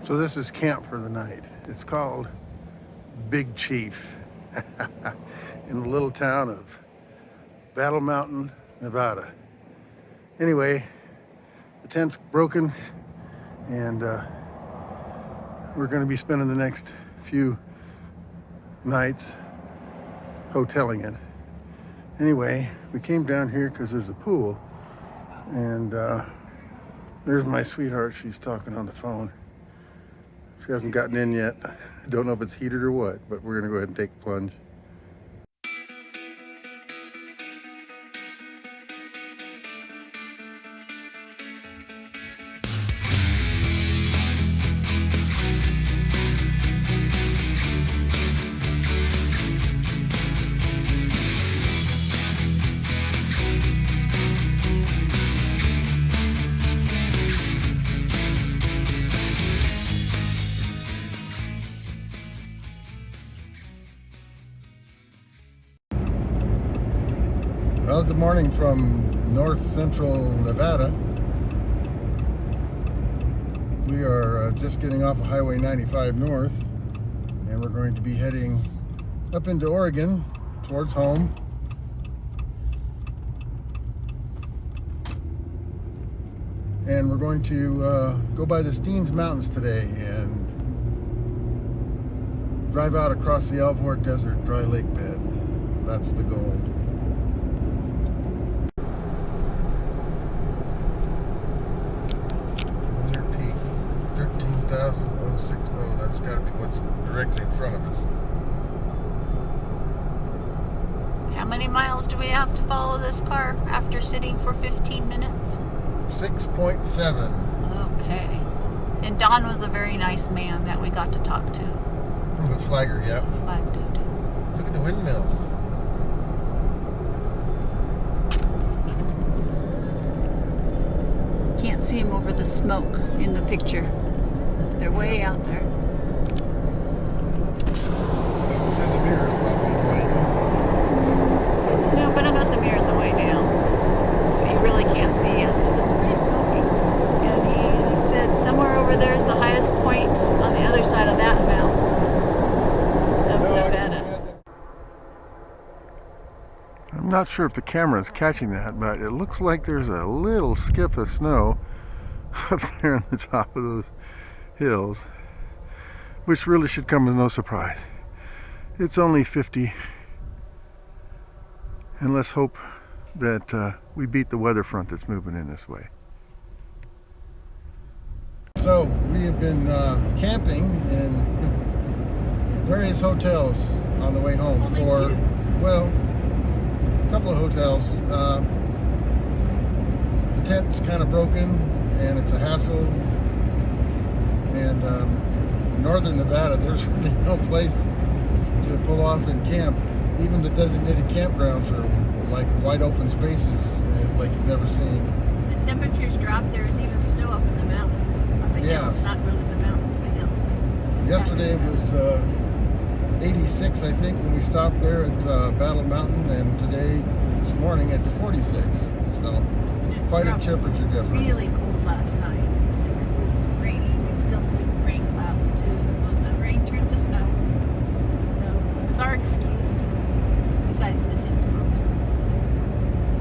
So this is camp for the night. It's called Big Chief in the little town of Battle Mountain, Nevada. Anyway, the tent's broken and we're going to be spending the next few nights hoteling it. Anyway, we came down here because there's a pool, and there's my sweetheart. She's talking on the phone. She hasn't gotten in yet. Don't know if it's heated or what, but we're gonna go ahead and take a plunge. Well, good morning from north central Nevada. We are just getting off of Highway 95 north, and we're going to be heading up into Oregon towards home. And we're going to go by the Steens Mountains today and drive out across the Alvord Desert dry lake bed. That's the goal. Peak 13,060. That's got to be what's directly in front of us. How many miles do we have to follow this car after sitting for 15 minutes? 6.7. Okay. And Don was a very nice man that we got to talk to. The flagger, yeah. Flag dude. Look at the windmills. Can't see him over the smoke in the picture. They're way out there. And the mirror's probably in the way too. No, but I got the mirror in the way now. So you really can't see him. It's pretty smoky. And he said somewhere over there is the highest point on the other side of that mountain of Nevada. I'm not sure if the camera is catching that, but it looks like there's a little skip of snow up there on the top of those hills, which really should come as no surprise. It's only 50, and let's hope that we beat the weather front that's moving in this way. So we have been camping in various hotels on the way home. Only two. Well, a couple of hotels. The tent's kind of broken and it's a hassle. And northern Nevada, there's really no place to pull off and camp. Even the designated campgrounds are like wide open spaces, like you've never seen. The temperatures drop. There's even snow up in the mountains. On the hills, not really the mountains, the hills. Yesterday it was 86, I think, when we stopped there at Battle Mountain, and today, this morning, it's 46. So quite a temperature difference. Really cold last night. It was rainy. You can still see rain clouds too. So the rain turned to snow. So it's our excuse. Besides the tent's broken.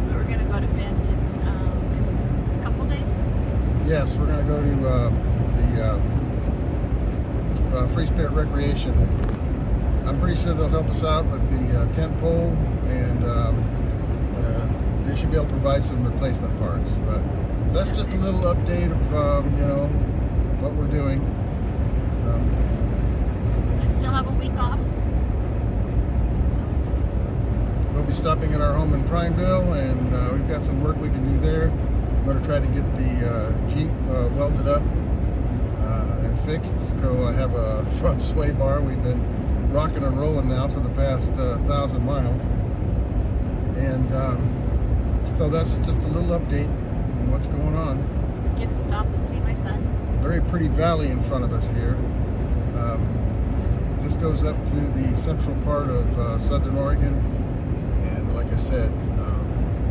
But we're gonna go to Bend in a couple days. Yes, we're gonna go to the Free Spirit Recreation. I'm pretty sure they'll help us out with the tent pole, and they should be able to provide some replacement parts. But that's just a little update of what we're doing. I still have a week off. So We'll be stopping at our home in Prineville, and we've got some work we can do there. I'm going to try to get the Jeep welded up and fixed. So I have a front sway bar. We've been rocking and rolling now for the past 1,000 miles. And so that's just a little update on what's going on. get to stop and see my son. Very pretty valley in front of us here. This goes up through the central part of southern Oregon, and like I said,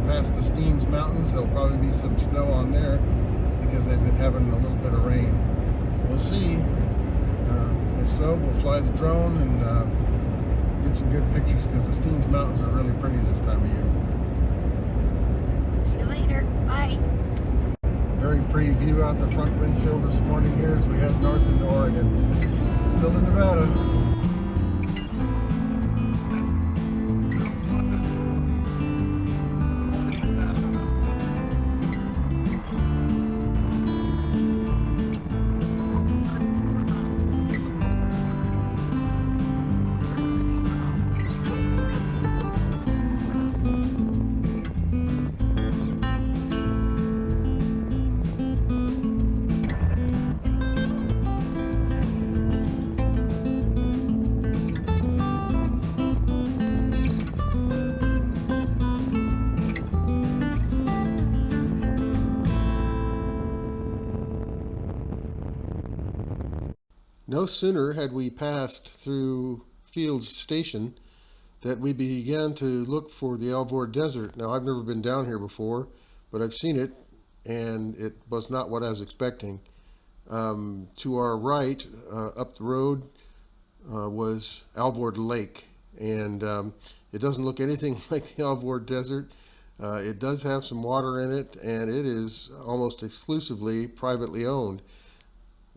past the Steens Mountains, there'll probably be some snow on there because they've been having a little bit of rain. We'll see. so. We'll fly the drone and get some good pictures because the Steens Mountains are really pretty this time of year. See you later. Bye. Very pretty view out the front windshield this morning here as we head north into Oregon. Still in Nevada. No sooner had we passed through Fields Station that we began to look for the Alvord Desert. Now, I've never been down here before, but I've seen it, and it was not what I was expecting. To our right, up the road, was Alvord Lake, and it doesn't look anything like the Alvord Desert. It does have some water in it, and it is almost exclusively privately owned.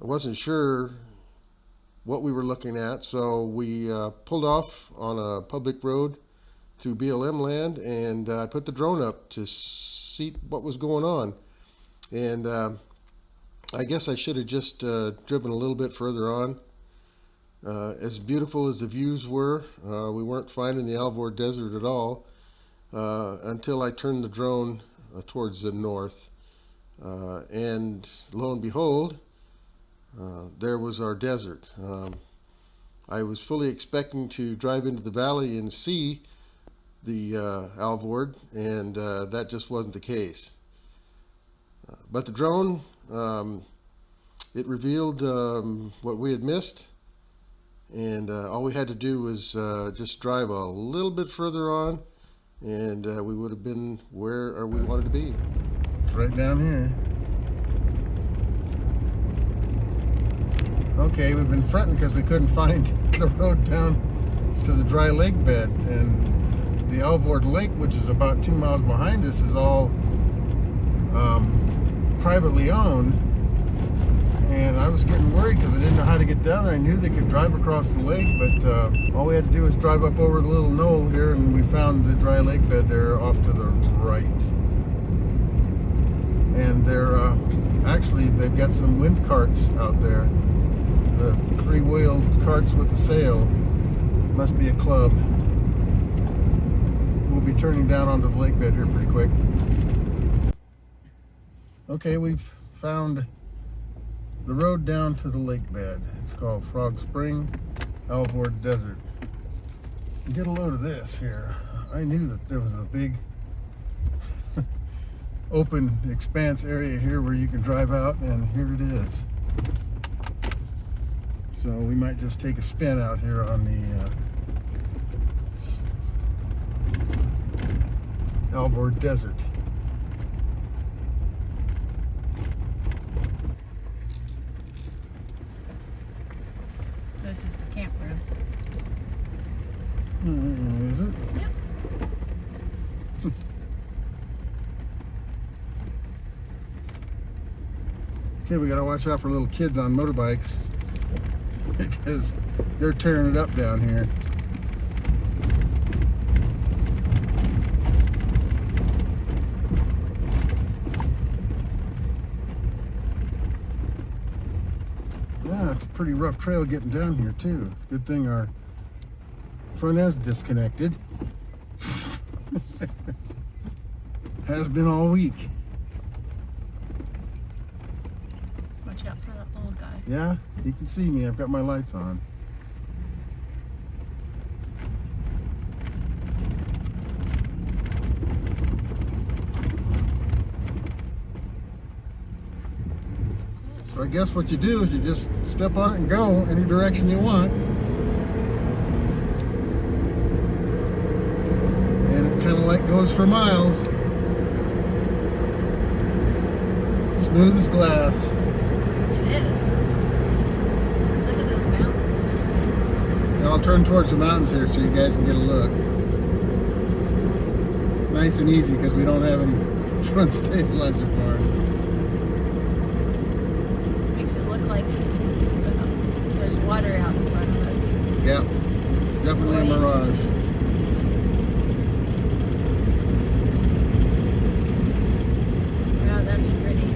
I wasn't sure what we were looking at, so we pulled off on a public road through BLM land, and I put the drone up to see what was going on. And I guess I should have just driven a little bit further on. As beautiful as the views were, we weren't finding the Alvord Desert at all until I turned the drone towards the north. And lo and behold, there was our desert. I was fully expecting to drive into the valley and see the Alvord, and that just wasn't the case. But the drone, it revealed what we had missed, and all we had to do was just drive a little bit further on, and we would have been where we wanted to be. It's right down here. Okay, we've been fronting because we couldn't find the road down to the dry lake bed, and the Alvord Lake, which is about 2 miles behind us, is all privately owned. And I was getting worried because I didn't know how to get down there. I knew they could drive across the lake, but all we had to do was drive up over the little knoll here, and we found the dry lake bed there off to the right. And they're actually, they've got some wind carts out there. The three-wheeled carts with the sail. Must be a club. We'll be turning down onto the lake bed here pretty quick. Okay, we've found the road down to the lake bed. It's called Frog Spring, Alvord Desert. Get a load of this here. I knew that there was a big open expanse area here where you can drive out, and here it is. So we might just take a spin out here on the Alvord Desert. This is the campground. Is it? Yep. Okay, we gotta watch out for little kids on motorbikes because they're tearing it up down here. Yeah, it's a pretty rough trail getting down here too. It's a good thing our front end's disconnected. Has been all week. Watch out for that old guy. Yeah, you can see me. I've got my lights on. So I guess what you do is you just step on it and go any direction you want. And it kind of like goes for miles. Smooth as glass. It is. Look at those mountains. turn towards the mountains here so you guys can get a look. Nice and easy because we don't have any front stabilizer bar. Makes it look like there's water out in front of us. Yeah, definitely a mirage. Wow, that's pretty.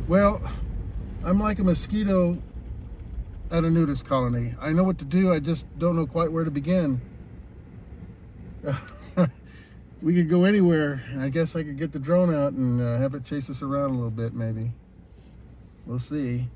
Well, I'm like a mosquito at a nudist colony. I know what to do, I just don't know quite where to begin. We could go anywhere. I guess I could get the drone out and have it chase us around a little bit, maybe. We'll see.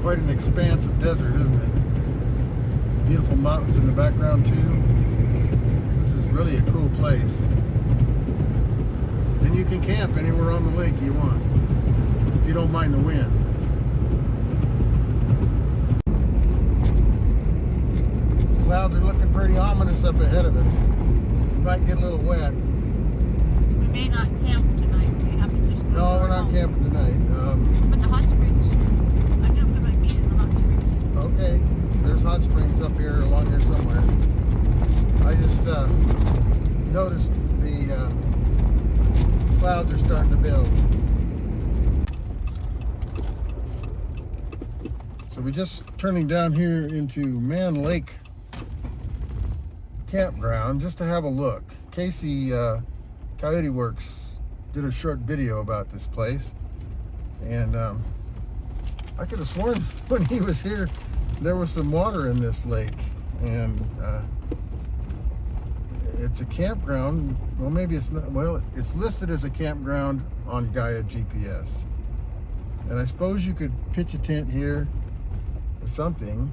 Quite an expanse of desert, isn't it? Beautiful mountains in the background too. This is really a cool place. And you can camp anywhere on the lake you want, if you don't mind the wind. Clouds are looking pretty ominous up ahead of us. We might get a little wet. We may not camp tonight. We have to just go. No, we're not camping tonight. But the hot springs. I gotta put my feet in the hot springs. Okay, there's hot springs up here along here somewhere. I just noticed the clouds are starting to build. So we're just turning down here into Mann Lake Campground just to have a look. Casey Coyote Works did a short video about this place, and I could have sworn when he was here there was some water in this lake, and it's a campground. Well, maybe it's not. Well, it's listed as a campground on Gaia GPS, and I suppose you could pitch a tent here or something,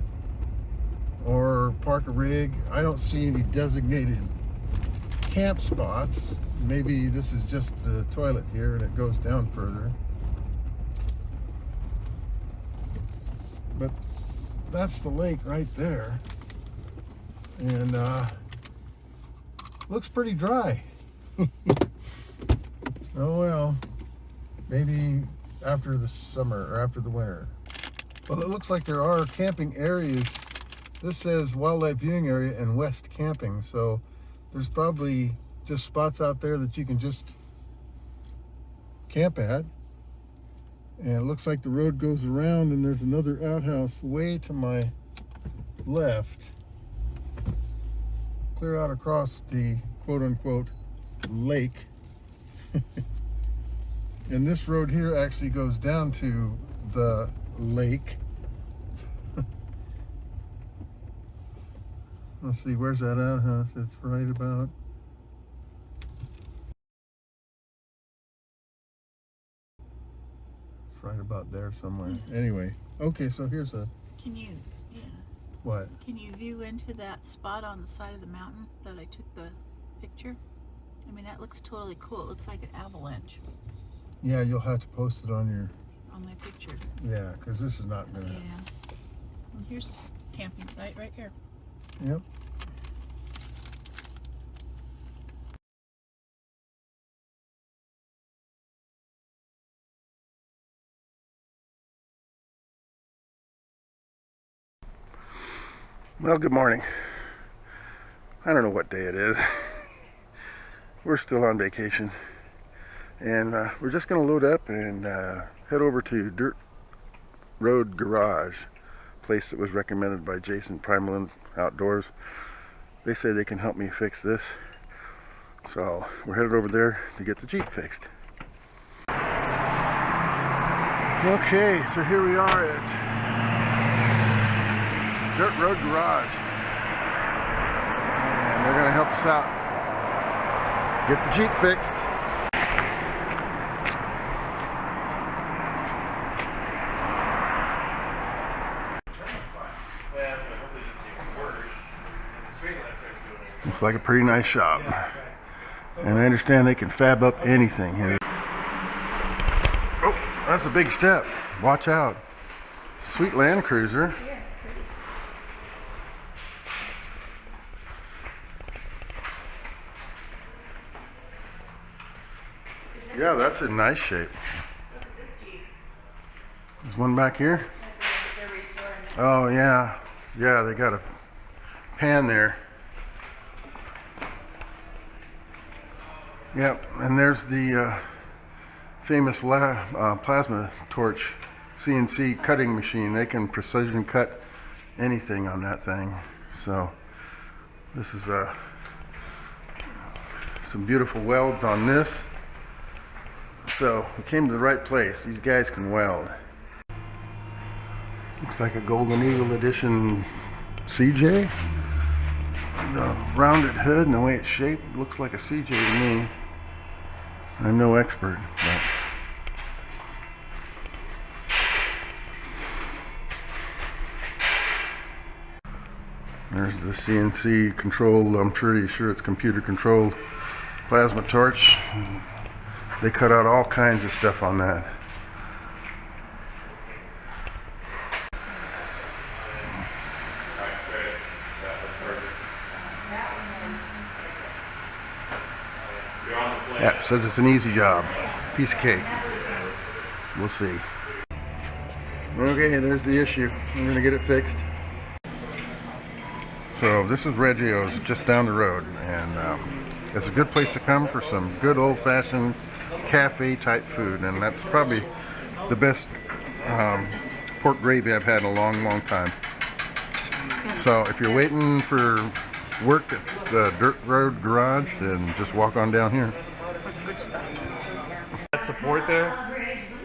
or park a rig. I don't see any designated camp spots. Maybe this is just the toilet here and it goes down further. But that's the lake right there. And looks pretty dry. Oh well, maybe after the summer or after the winter. Well, it looks like there are camping areas. This says wildlife viewing area and West camping, so there's probably just spots out there that you can just camp at. And it looks like the road goes around, and there's another outhouse way to my left, clear out across the quote-unquote lake. And this road here actually goes down to the lake. Let's see, where's that outhouse? It's right about... It's right about there somewhere. Anyway, okay, so here's a... Can you, yeah. What? Can you view into that spot on the side of the mountain that I took the picture? I mean, that looks totally cool. It looks like an avalanche Yeah, you'll have to post it on your... on my picture. Yeah, because this is not gonna... Yeah. And here's this camping site right here. Yep. Well, good morning. I don't know what day it is. We're still on vacation, and we're just going to load up and head over to Dirt Road Garage, place that was recommended by Jason Primalin Outdoors. They say they can help me fix this, so we're headed over there to get the Jeep fixed. Okay, so here we are at Dirt Road Garage, and they're going to help us out get the Jeep fixed. Looks like a pretty nice shop, and I understand they can fab up anything here. Oh, that's a big step. Watch out. Sweet Land Cruiser. Yeah, that's in nice shape. There's one back here. Oh yeah, yeah, they got a pan there. Yep, and there's the famous plasma torch CNC cutting machine. They can precision cut anything on that thing. So this is some beautiful welds on this. So we came to the right place. These guys can weld. Looks like a Golden Eagle Edition CJ. The rounded hood and the way it's shaped looks like a CJ to me. I'm no expert, but there's the CNC controlled, I'm pretty sure it's computer controlled plasma torch. They cut out all kinds of stuff on that. Yeah, says it's an easy job. Piece of cake. We'll see. Okay, there's the issue. We're gonna get it fixed. So this is Reggio's, just down the road, and it's a good place to come for some good old-fashioned cafe type food, and that's probably the best pork gravy I've had in a long time. So if you're waiting for work at the dirt road garage, then just walk on down here. That support there,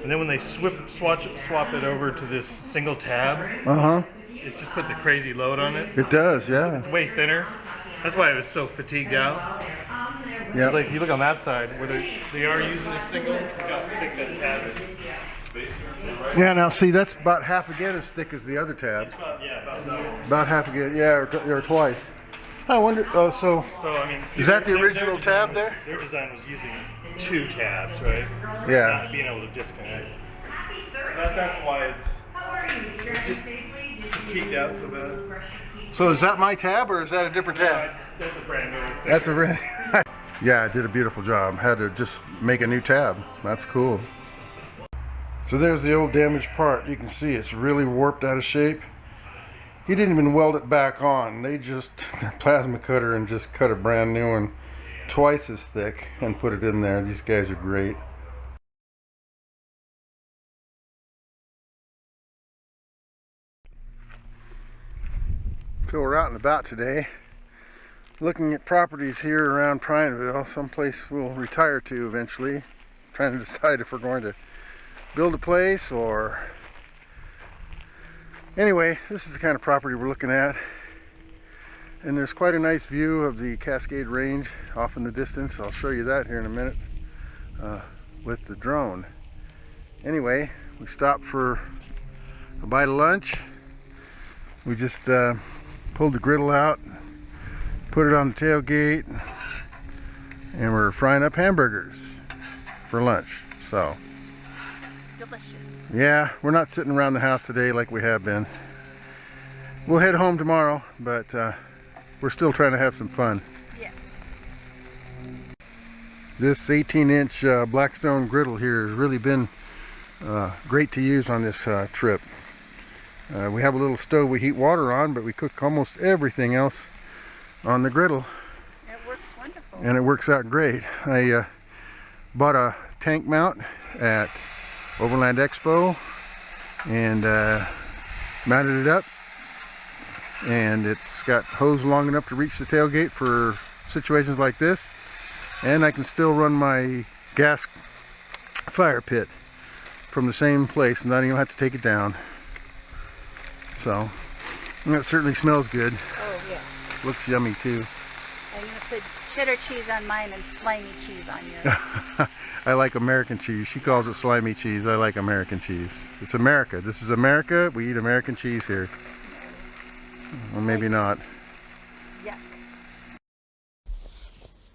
and then when they swap it over to this single tab, it just puts a crazy load on it. It does, yeah. It's way thinner. That's why I was so fatigued out. Yeah. It's like if you look on that side where they are using a single, look how thick that tab is. Yeah, now see, that's about half again as thick as the other tab. About double. About half again, yeah, or twice. I wonder, So I mean, is that the original tab there? Their design was using 2 tabs, right? Yeah. Not being able to disconnect. So that's why it's just fatigued out so bad. So is that my tab or is that a different tab? That's a brand new. That's a brand. Yeah, I did a beautiful job. Had to just make a new tab. That's cool. So there's the old damaged part. You can see it's really warped out of shape. He didn't even weld it back on. They just took their plasma cutter and just cut a brand new one twice as thick and put it in there. These guys are great. So we're out and about today, looking at properties here around Prineville, someplace we'll retire to eventually, trying to decide if we're going to build a place or... Anyway, this is the kind of property we're looking at, and there's quite a nice view of the Cascade Range off in the distance. I'll show you that here in a minute with the drone. Anyway, we stopped for a bite of lunch. We just pulled the griddle out, put it on the tailgate, and we're frying up hamburgers for lunch. So Delicious. yeah, we're not sitting around the house today like we have been. We'll head home tomorrow, but we're still trying to have some fun. Yes. This 18-inch Blackstone griddle here has really been great to use on this trip. We have a little stove we heat water on, but we cook almost everything else on the griddle. It works wonderful. And it works out great. I bought a tank mount at Overland Expo and mounted it up, and it's got hose long enough to reach the tailgate for situations like this, and I can still run my gas fire pit from the same place and not even have to take it down. So, and that certainly smells good. Oh yes. Looks yummy too. I'm gonna put cheddar cheese on mine and slimy cheese on yours. I like American cheese. She calls it slimy cheese. I like American cheese. It's America. This is America. We eat American cheese here. Or maybe not. Yeah.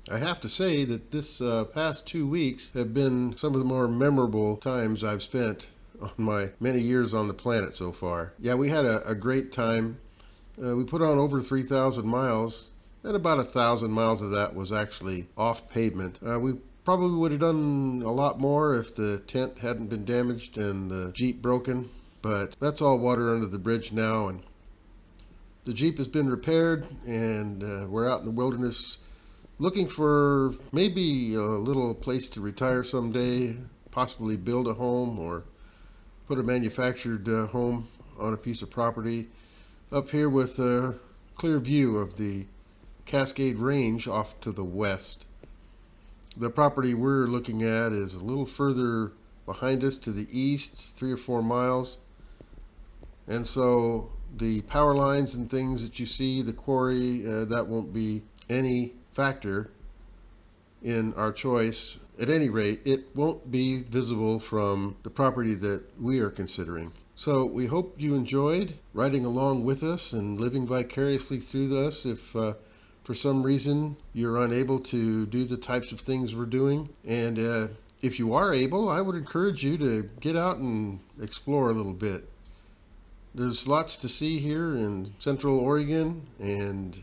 I have to say that this past 2 weeks have been some of the more memorable times I've spent on my many years on the planet so far. Yeah, we had a great time. We put on over 3,000 miles, and about 1,000 miles of that was actually off pavement. We probably would have done a lot more if the tent hadn't been damaged and the Jeep broken, but that's all water under the bridge now, and the Jeep has been repaired, and we're out in the wilderness looking for maybe a little place to retire someday, possibly build a home or put a manufactured home on a piece of property up here with a clear view of the Cascade Range off to the west. The property we're looking at is a little further behind us to the east, 3 or 4 miles, and so the power lines and things that you see, the quarry, that won't be any factor in our choice. At any rate, it won't be visible from the property that we are considering. So we hope you enjoyed riding along with us and living vicariously through us if for some reason you're unable to do the types of things we're doing. And if you are able, I would encourage you to get out and explore a little bit. There's lots to see here in Central Oregon, and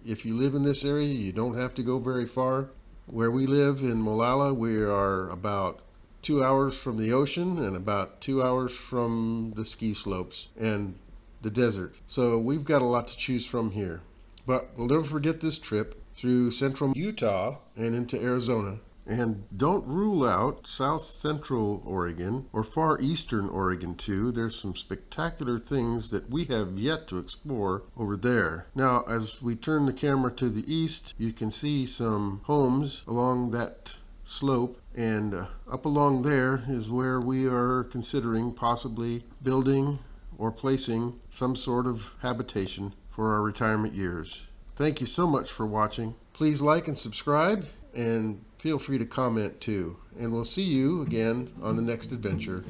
if you live in this area, you don't have to go very far. Where we live in Molalla, we are about 2 hours from the ocean and about 2 hours from the ski slopes and the desert. So we've got a lot to choose from here. But we'll never forget this trip through central Utah and into Arizona. And don't rule out south central Oregon or far eastern Oregon too. There's some spectacular things that we have yet to explore over there. Now, as we turn the camera to the east, you can see some homes along that slope, and up along there is where we are considering possibly building or placing some sort of habitation for our retirement years. Thank you so much for watching. Please like and subscribe, and feel free to comment too. And we'll see you again on the next adventure.